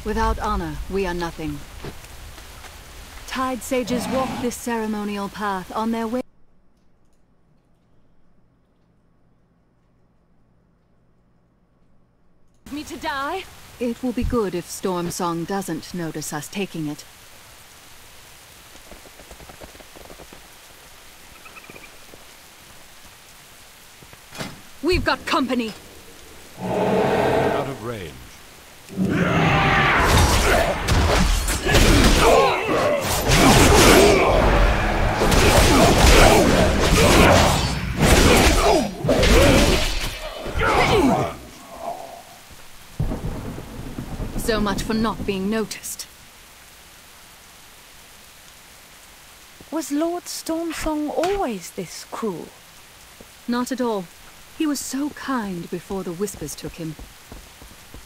Without honor, we are nothing. Tide sages walk this ceremonial path on their way. Me to die? It will be good if Stormsong doesn't notice us taking it. We've got company! Out of range. So much for not being noticed. Was Lord Stormsong always this cruel? Not at all. He was so kind before the Whispers took him.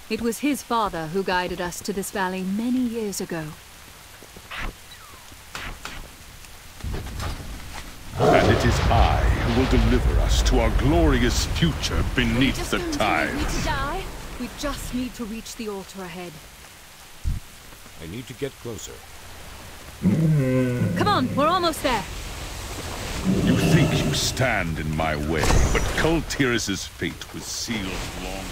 It was his father who guided us to this valley many years ago. And it is I who will deliver us to our glorious future beneath the tides. We just need to reach the altar ahead. I need to get closer. Come on, we're almost there. You think you stand in my way, but Kul Tiras's fate was sealed long.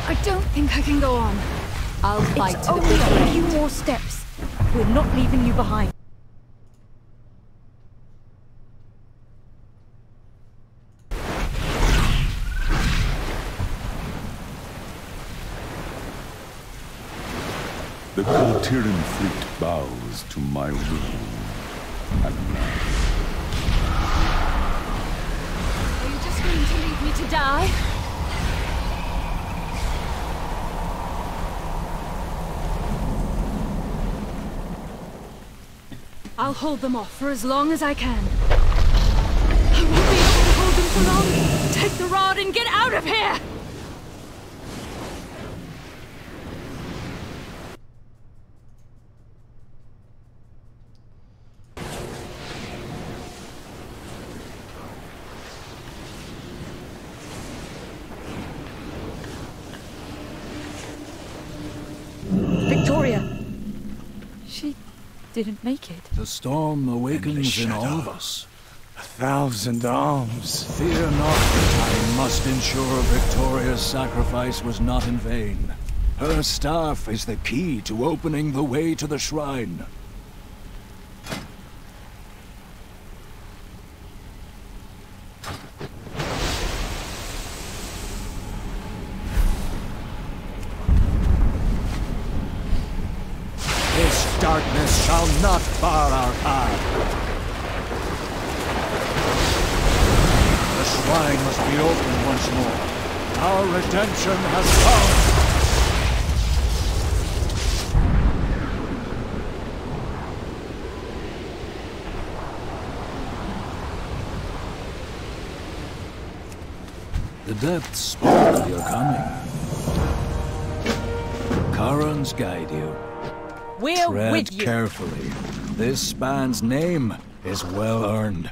I don't think I can go on. I'll fight It's to the only bitter a few end. more steps. We're not leaving you behind. The Kul Tiran fleet bows to my will. And now, Are you just going to leave me to die? I'll hold them off for as long as I can. I won't be able to hold them for long. Take the rod and get out of here! Victoria! She didn't make it. The storm awakens in all of us. 1,000 arms. Fear not. I must ensure Victoria's sacrifice was not in vain. Her staff is the key to opening the way to the shrine. This darkness shall not bar our path. The shrine must be opened once more. Our redemption has come. The depths spoke of your coming. Currents guide you. We're Tread with you. carefully. This span's name is well earned.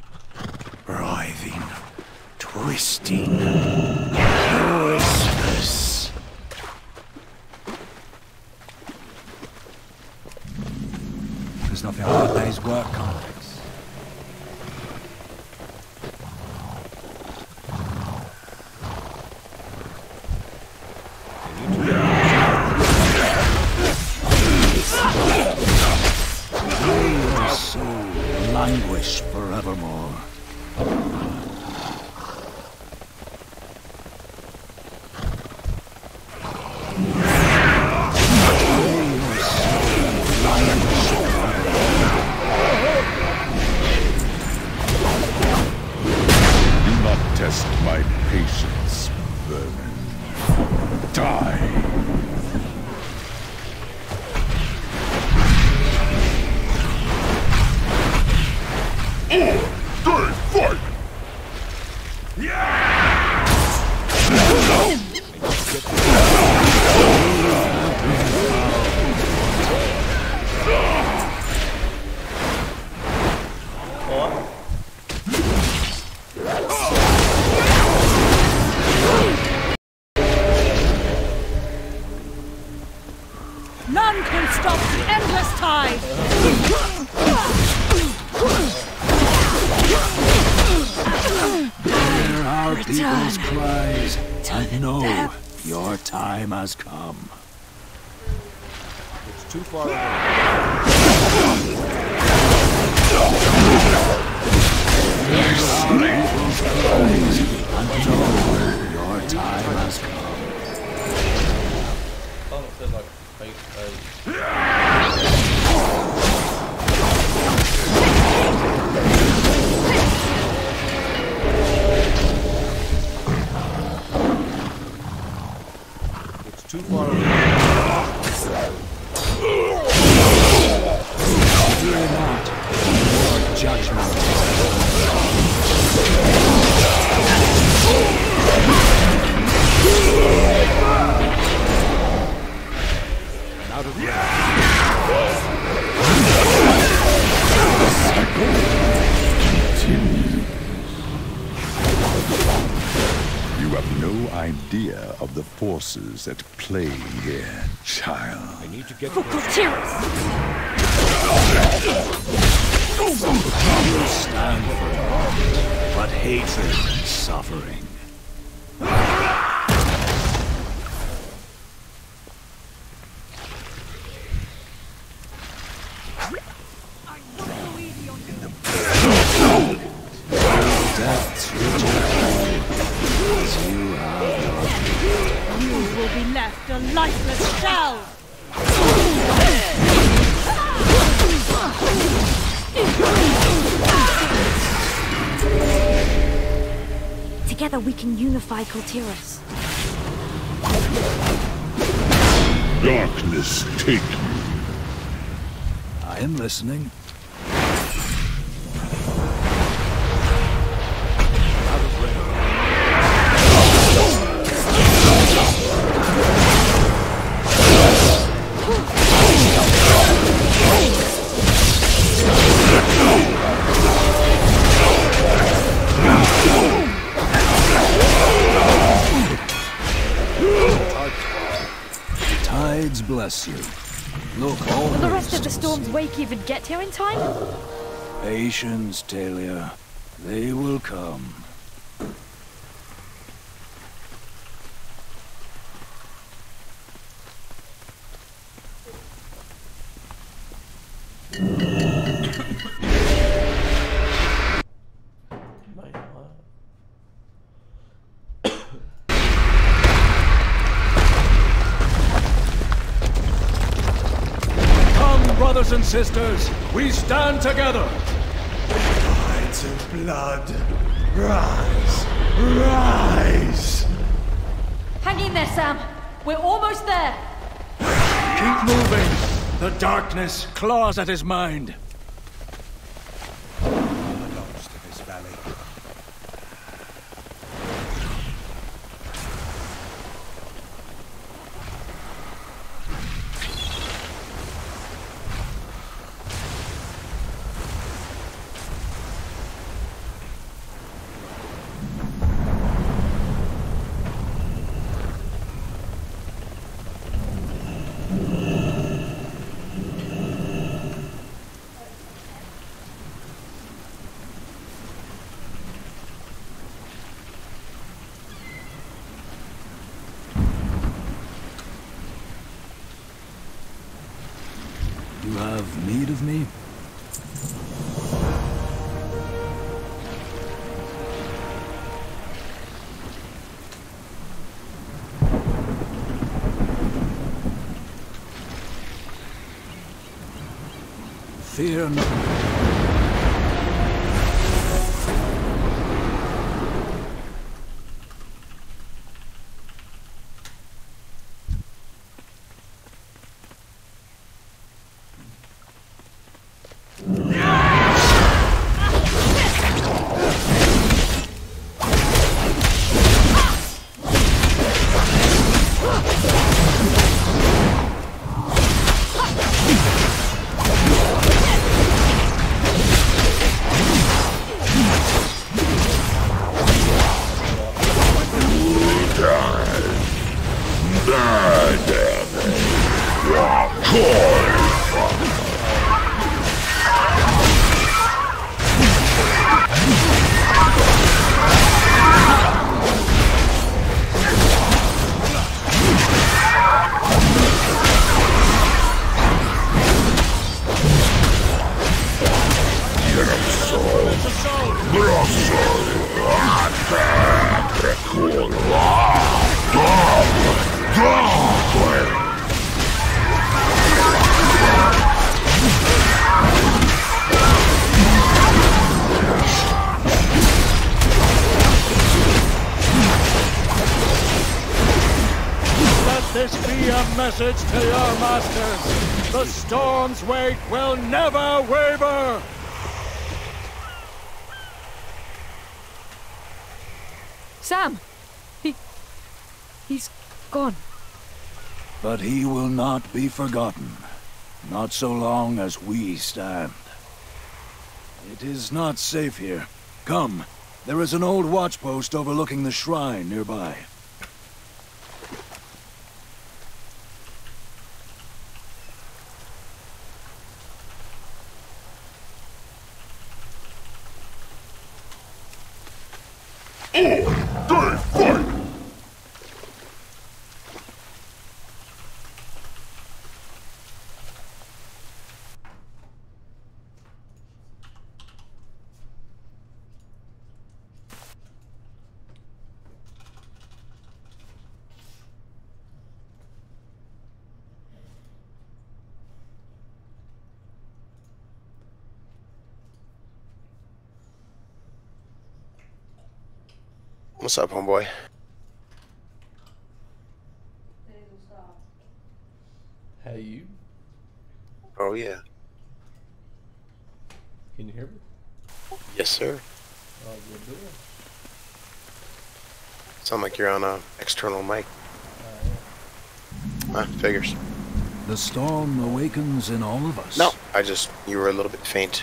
Writhing, twisting, Whispers. There's nothing like a day's work, Carlex. languish forevermore. Do not test my patience, vermin. Die! Fight! None can stop the endless tide! Hear our people's cries, and know your time has come. It's too far away. And know your time has come. It's too far away. Fear not, your judgment Out of range. You have no idea of the forces at play here, child. I need to get For closer. Kultiris! will stand for naught, but hatred and suffering. Death's reject as you have You will be left a lifeless shell! Together we can unify Kultiris. Darkness take you. I am listening. Out of range. Tides bless you. Look, all Will the rest of the storm's wake even get here in time? Patience, Talia. They will come. Come, brothers and sisters, we stand together. Tides of blood, rise, rise! Hang in there, Sam! We're almost there! Keep moving. The darkness claws at his mind. Lost in this valley. You have need of me? Fear not. This be a message to your masters. The storm's weight will never waver. Sam! He's gone. But he will not be forgotten. Not so long as we stand. It is not safe here. Come. There is an old watchpost overlooking the shrine nearby. What's up, homeboy? Hey, you. Oh, yeah. Can you hear me? Yes, sir. Oh, good deal. Sound like you're on a external mic. Figures. The storm awakens in all of us. No, you were a little bit faint.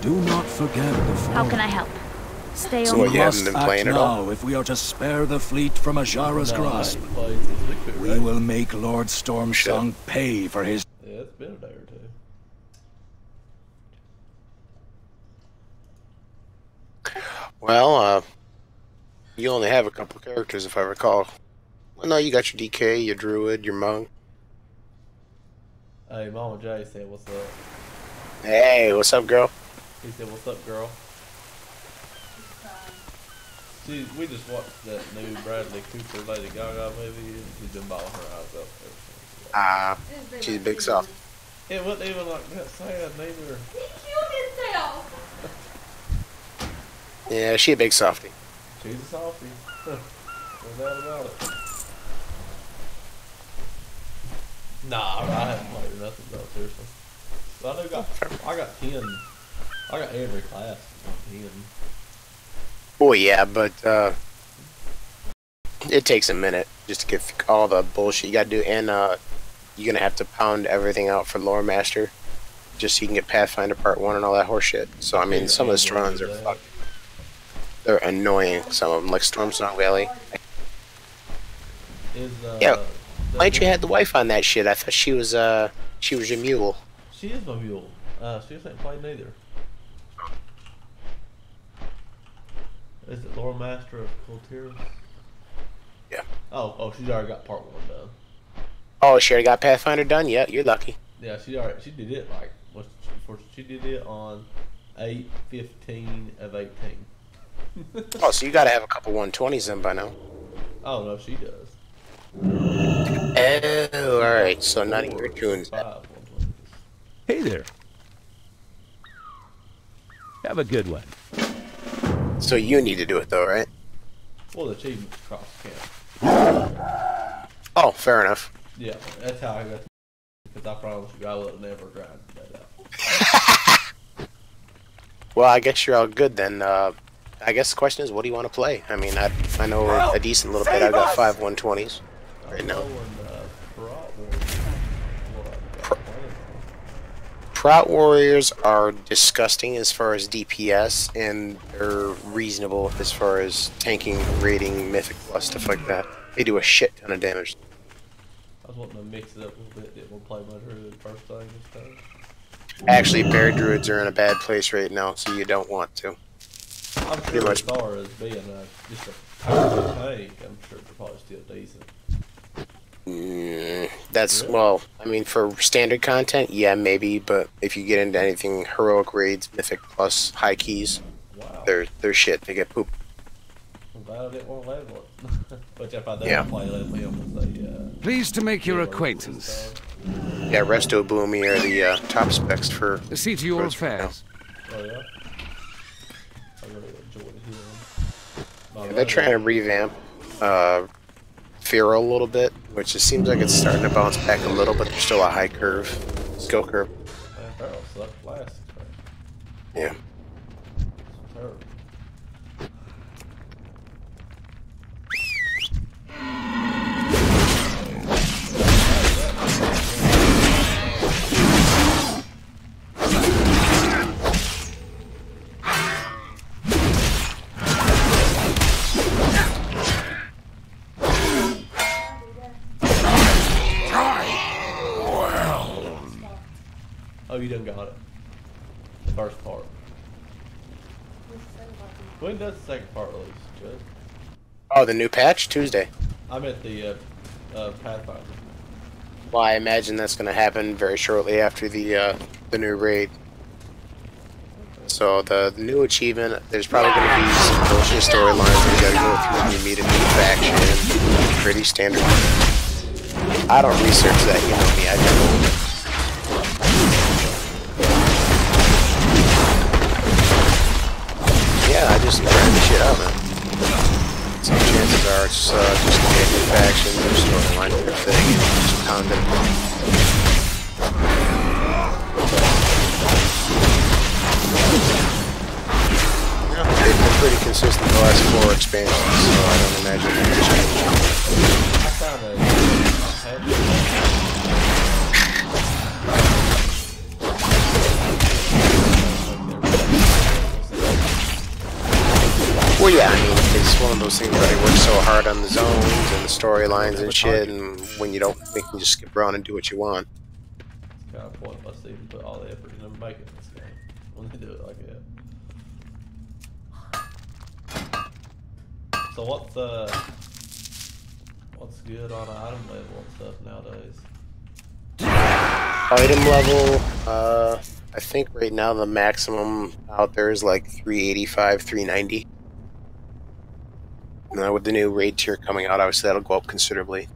Do not forget the fall. How can I help? Stay So on. what, We you haven't must been playing act at all? now if we are to spare the fleet from Ajara's grasp. We Right? will make Lord Stormsong pay for his... Yeah, it's been a day or two. Well, you only have a couple characters, if I recall. Well, no, you got your DK, your Druid, your Monk. Hey, Mama Jay said, "What's up?" Hey, what's up, girl? He said, "What's up, girl?" See, we just watched that new Bradley Cooper Lady Gaga movie, and she's been balling her eyes up ever since. She's a big soft. It wasn't even like that sad neither. He killed himself! Yeah, she a big softie. She's a softie. No doubt about it. Nah, I haven't played nothing though, seriously. But I got 10. I got every class on 10. Oh yeah, but it takes a minute just to get all the bullshit you gotta do, and you're gonna have to pound everything out for Lore Master, just so you can get Pathfinder Part 1 and all that horseshit. So I mean, some of the Strons are fucking, they're annoying. Some of them, like Stormsong Valley. Yeah, why didn't you have the wife on that shit? I thought she was your mule. She is my mule. She just ain't played neither. Is it Lore Master of Kultiris? Yeah. Oh, she's already got part 1 done. Oh, she already got Pathfinder done? Yeah, you're lucky. Yeah, she did it like, she did it on 8/15 of 18. Oh, so you gotta have a couple 120s then by now. Oh no, she does. Oh, Alright, so none of your tunes. Hey there. Have a good one. So you need to do it though, right? Well, the achievements cross count. Oh, fair enough. Yeah, that's how I got. Because I promise you, I will never grind that out. Well, I guess you're all good then. I guess the question is, what do you want to play? I mean, I know a decent little bit. I've got 5 120s right now. Prot Warriors are disgusting as far as DPS, and they're reasonable as far as tanking, raiding, Mythic Plus, stuff like that. They do a shit ton of damage. I was wanting to mix it up a little bit. Didn't want to play my druid first thing this time. Actually, bear druids are in a bad place right now, so you don't want to. I'm sure as far as being just a powerful tank, I'm sure they're probably still decent. That's, well, I mean, for standard content, yeah, maybe, but if you get into anything heroic raids, Mythic Plus, high keys, wow. they're shit. They get pooped. I'm glad I didn't want to level it. But if I don't play level him with a... Pleased to make your acquaintance. Yeah, Resto Boomy are the top specs for... See to your affairs. Oh, yeah? I really enjoyed him. They're trying to revamp Feral a little bit, which it seems like it's starting to bounce back a little, but there's still a high curve, skill curve. Feral sucked last. Yeah. It's terrible. Oh, you done got it. The first part. When does the second part release, Judge? Oh, the new patch? Tuesday. I'm at the Pathfinder. Well, I imagine that's going to happen very shortly after the new raid. So the new achievement, there's probably going to be some bullshit storylines that you got to go through when you meet a new faction. Pretty standard. I don't research that, you know me. I don't. Yeah, I just grind the shit out, man. Some chances are it's just a new faction, new storyline, new thing, and just pound it. Yeah, they've been pretty consistent the last 4 expansions, so I don't imagine they're going to change. I found a... Well, yeah, I mean, it's one of those things where they work so hard on the zones and the storylines and shit, and when you don't, they can just skip around and do what you want. It's kind of pointless to even put all the effort into making this game when they do it like that. So what's good on item level and stuff nowadays? Item level, I think right now the maximum out there is like 385, 390. Now with the new raid tier coming out, obviously that'll go up considerably.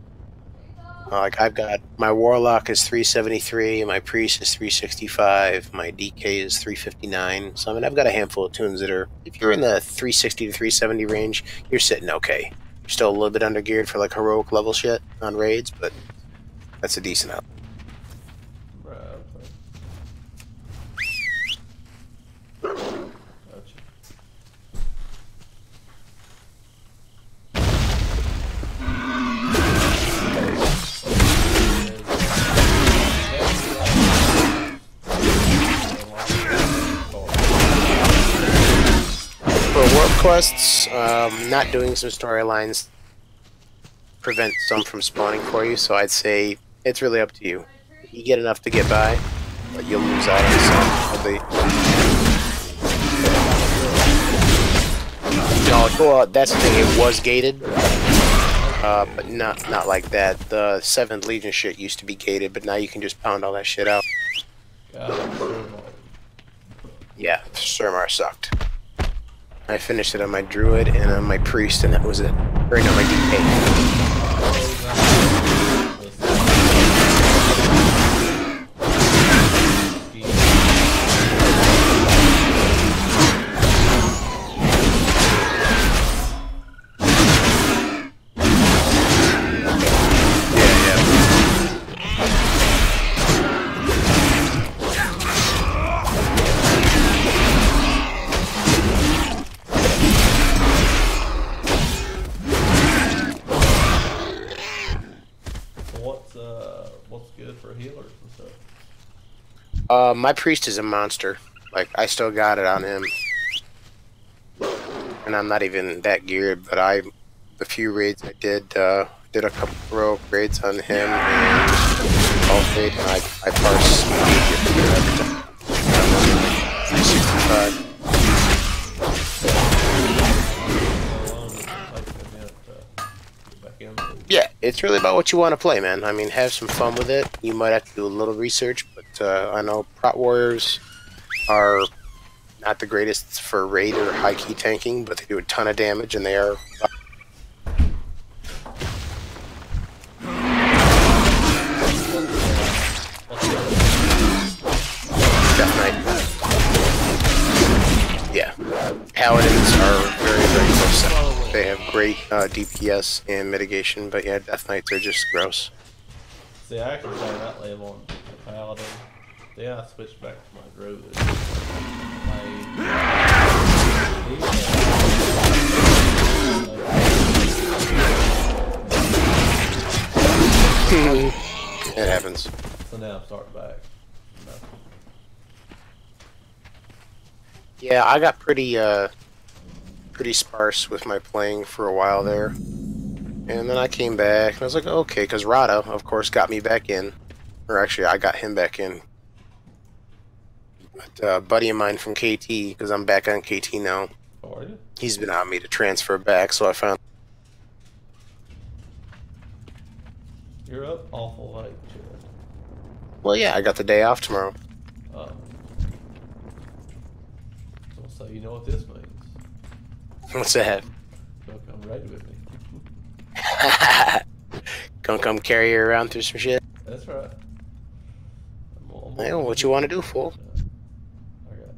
Like I've got, my Warlock is 373, my Priest is 365, my DK is 359. So I mean, I've got a handful of tunes that are, if you're in the 360 to 370 range, you're sitting okay. You're still a little bit undergeared for like heroic level shit on raids, but that's a decent out. Right, okay. Gotcha. For world quests, not doing some storylines prevent some from spawning for you, so I'd say it's really up to you. You get enough to get by, but you'll lose out on some of the... No, well, that's the thing, it was gated, but not like that. The 7th Legion shit used to be gated, but now you can just pound all that shit out. Yeah, Surmar sucked. I finished it on my Druid and on my Priest, and that was it. Or no, my DK. what's good for healers and stuff? My priest is a monster. Like, I still got it on him. And I'm not even that geared, but the few raids I did a couple heroic raids on him, and Ultimate, and I parse every time. 365. Yeah, it's really about what you want to play, man. I mean, have some fun with it. You might have to do a little research, but I know Prot Warriors are not the greatest for raid or high key tanking, but they do a ton of damage, and they are. Death Knight. Yeah, Paladins are very, very close. They have great DPS and mitigation, but yeah, Death Knights are just gross. See, I actually played that level on the Paladin. Then I switched back to my Druid. It happens. So now I'm starting back. Yeah, I got pretty sparse with my playing for a while there. And then I came back, and I was like, okay, because Rada, of course, got me back in. Or actually, I got him back in. But a buddy of mine from KT, because I'm back on KT now, How are you? he's been on me to transfer back, so I found... You're up awful late, Jared. Well, yeah, I got the day off tomorrow. So you know what this means. What's that? Don't come raid with me. Gonna come carry you around through some shit? That's right. Hey, what you want to do, fool? I got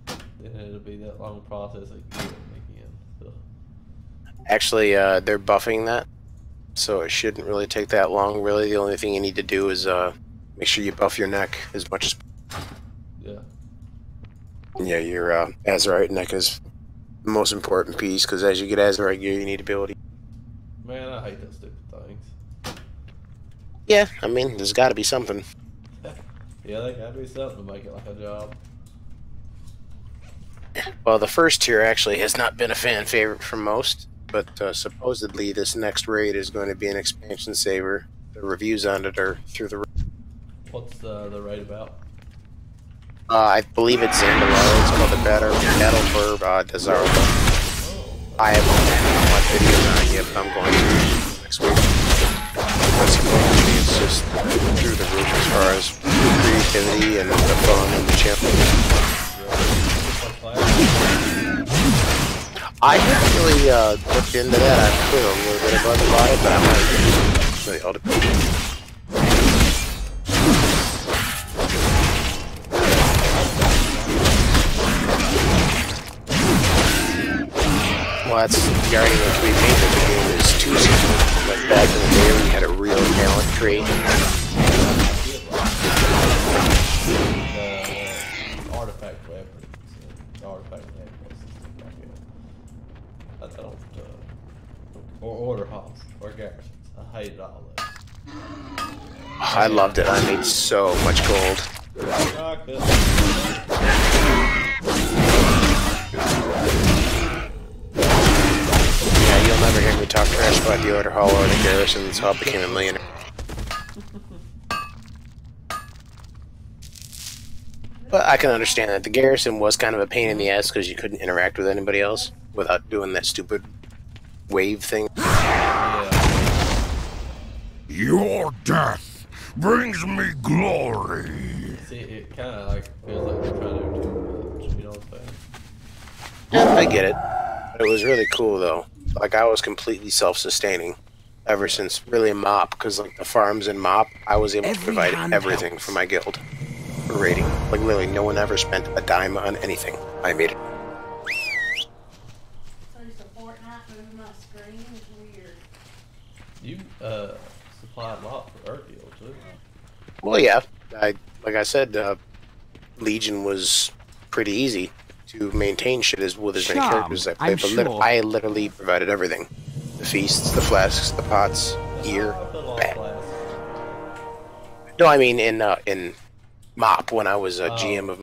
to. Then it'll be that long process of getting again. So. Actually, they're buffing that, so it shouldn't really take that long. Really, the only thing you need to do is make sure you buff your neck as much as... Yeah. Yeah, your Azerite neck is the most important piece, because as you get Azerite gear, you need ability. Man, I hate those stupid things. Yeah, I mean, there's got to be something. Yeah, they gotta be something to make it like a job. Well, the first tier actually has not been a fan favorite for most, but supposedly this next raid is going to be an expansion saver. The reviews on it are through the roof. What's the raid about? I believe it's Zandalaro. It's called the Battle for Dazarla. I haven't watched videos on it yet, but I'm going to next week. But supposedly it's just through the roof as far as creativity and the fun and the champion. I haven't really looked into that. I've heard a little bit about it, but I'm not really all dependent. Well, that's the argument we made that the game is too seasonal. Like back in the day, we had a real talent tree. Artifact weapons, artifact necklaces, stuff like that. I don't, or order halls, or garrisons. I hated all that. I loved it. I made so much gold. Yeah, you'll never hear me talk trash about the Order Hall or the garrison. That's how I became a millionaire. But I can understand that the garrison was kind of a pain in the ass because you couldn't interact with anybody else without doing that stupid wave thing. Your death brings me glory. See, it kind of like feels like they're trying to do too much. You know what I'm saying? Yeah, I get it. But it was really cool though. Like I was completely self-sustaining ever since really MoP, because like the farms in MoP, I was able to provide everything for my guild for raiding. Like literally, no one ever spent a dime on anything. I made it. You supplied a lot for Urkiel too. Well, yeah. Like I said, Legion was pretty easy to maintain shit with as many characters as I played. But I literally provided everything: the feasts, the flasks, the pots, ear. I put on Bam. class. No, I mean in MOP when I was a GM of